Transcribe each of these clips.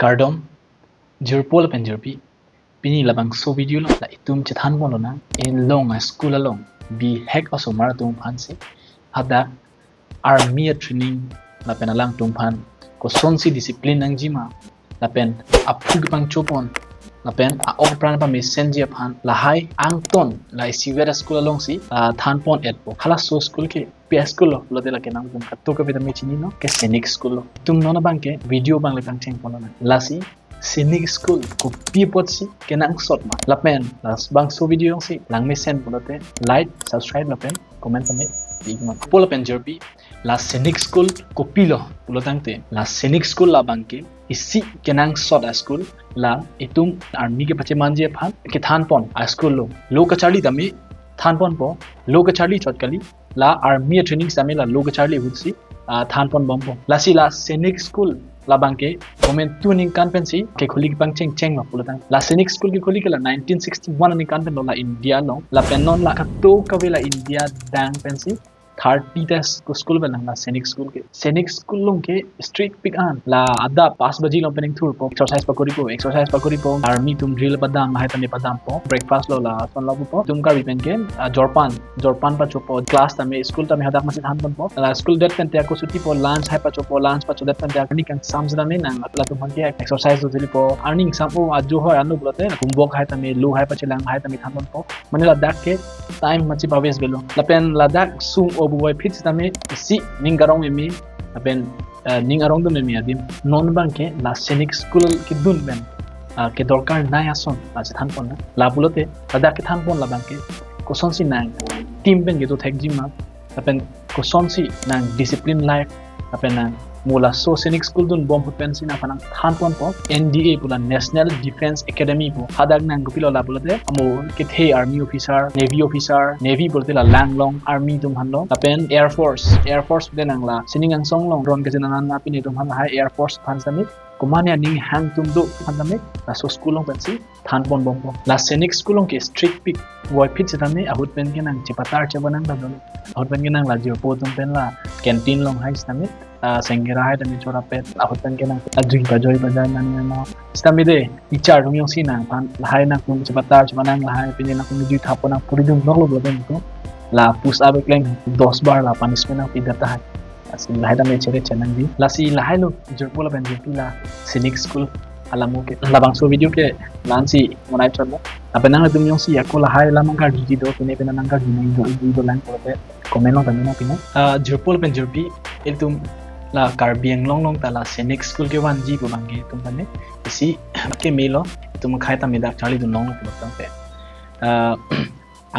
Kardom jirpol pen jirpi pini labang so video lo la itum chethan mo lo na in long a school along bi hack also mar tum phan se hada army training la pen alang tum phan ko sonsi discipline ang jima la pen apug pang chopon la pen a ok pran pa messenger phan la hai ang ton la sivera school along si than pon et po khala so school ke p school lo de la ke nang tum to ka vida me chini no ke Sainik school lo tum no na bang ke video bang le pang cheng pon na la si Sainik school ko pi pot si ke nang sot ma la pen la bang so video si lang me send polote like subscribe la pen comment me igma pol pen jerpi la Sainik school ko pilo pulotang te la Sainik school la bang ke isi ke nang sot a school la itum army ke pache manje phan ke than pon a school lo ka charli tami than pon po lo ka charli chot kali la army training same la lo ka charli hutsi than pon bom po la si la Sainik school la bangke comment tuning kan pensi ke khuli bang cheng cheng ma pulutang la Sainik school ke khuli kala 1961 ni kan pen la India no la penon la to ka vela India dang pensi 30 tes ko school belang la Sainik school long ke street pick an la ada pas baji long pening thur po exercise pa kori po army tum drill padam hai tani padam po breakfast lo la son lo po tum ka ripen ke jorpan pa chopo class tame school tame hadak masit han po la school det pen te ko suti po lunch hai pa chopo lunch pa chodet pen te ni kan sams da me nang la tum ke exercise do dili po earning sapo aju ho anu blote kumbok hai tame lu hai pa chilang hai tame than po mane la dak ke time machi paves belo la pen la dak sum boy pitch tame si ningarong me aben ningarong do me adim non bank ke la Sainik school ke dun ben ke dorkar na ason la than pon la bulote ada ke than pon la bank ke ko sonsi nang team ben ge do thek jima aben ko sonsi nang discipline life aben nang mula so Sainik school dun bom pen sina panang than pon po NDA pula National Defense Academy po hadak nang gupilo la bulote amo ke the army officer navy bolte la langlong army tum hanlo apen air force den ang la siningang songlong ron ke jana na pini tum han hai air force phan sami kumania ning hang tum do phan sami la so school long pensi than pon bom po la Sainik school long ke strict pick boy pitch sami ahut pen ke nang chipatar chabanang dadon ahut pen ke nang la jo po tum pen la canteen long hai sami sengera hai tami chora pet ahut pen ke nang ajui bajan nani no stami de teacher rum yong sinang phan lahai na kum chipatar chabanang lahai pin na kum ju thapona puri dum noklo bloten ko la push up kleng 10 bar la punishment na pidata hai asi lahai da me chere chanang di la si lahai lo jurpola ben la Sainik school Alamo ke labang so video ke lansi monai chalo apenang tum yong si ako lahai lamang ka di do pine penang ka di do lang pote comment long tanina pina jurpol pen jurpi el tum la karbiang long ta la Sainik school ke wan ji ko bange tum bane isi ke melo tum khai ta me dak chali dun long lo tang pe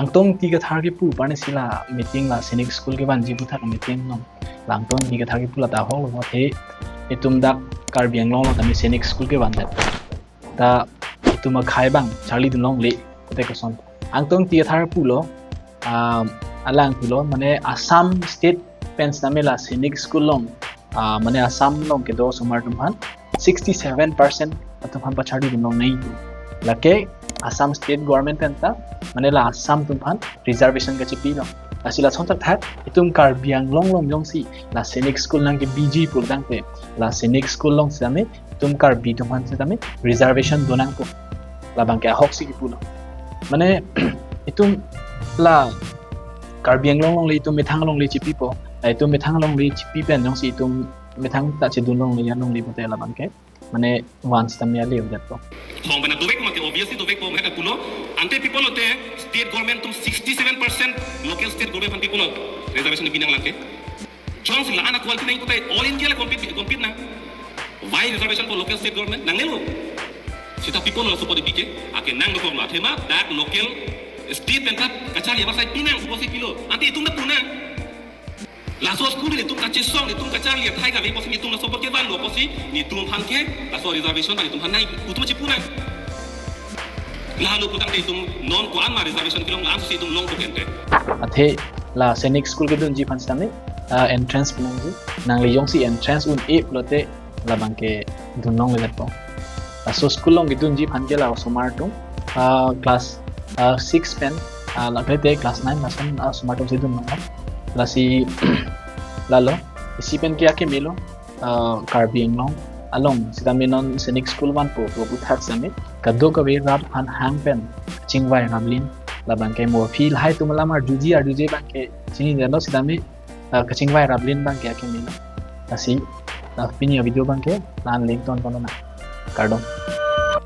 angtong ti ga thar ke pu pane sila meeting la Sainik school ke wan ji bu thak meeting no langtong ti ga thar ke pu la ta ho lo the itum dak karbiang long ta me Sainik school ke wan ta itum khai bang chali dun long le te ko son angtong ti ga thar pu lo alang pu lo mane Assam state pens na me la Sainik school long mane Assam long ke do sumar tum han 67% atum han pachadi dun long nei lake Assam state government enta mane la Assam tum han reservation ka chipi lo asila chontak that itum karbiang long yong si la Sainik school nang ke BG pul dang pe la Sainik school long same tum karbi tum han same reservation donang po la bang ke hoksi ki pulo mane itum la karbiang long le itum methang long le chipi po itum methang long le chipi pen yong si itum methang ta che dun long le yan long le pote la bang ke mane once tamya le udat po long bana dovek ma ke obviously dovek po heta pulo ante people ote state government tum 67% local state government people reservation binang lake jones la ana quality nai putai all india la compete na why reservation for local state government nangelo sita people la support dike ake nang ko ma thema that local state tenta kachali ba sai pinang posi pilo ante itum na puna la so school ni tum kache song ni tum kachali thai ka be posi ni tum la support ke ban lo posi ni tum phan ke la so reservation ba ni tum phan nai utum chi puna la lu putang ni tum non ko an ma reservation kilong la so tum long ko kente athe la Sainik school ke dun ji phan same entrance pinang ji nang le yong si entrance un e plote la bang ke dun long le po so school long ke dun ji phan ke la somar tum class 6 pen la pete class 9 la son somar tum si dun long la si lalo isi pen ke ake melo karbiang long along sidami non Sainik school man po thak sami kado ka we rap han hang pen chingwai rablin labang ke mo feel hai tu malamar juji bang ke chini no sidami ka chingwai rablin bang ke akimi asi pini video bang ke lan link ton kono na kardom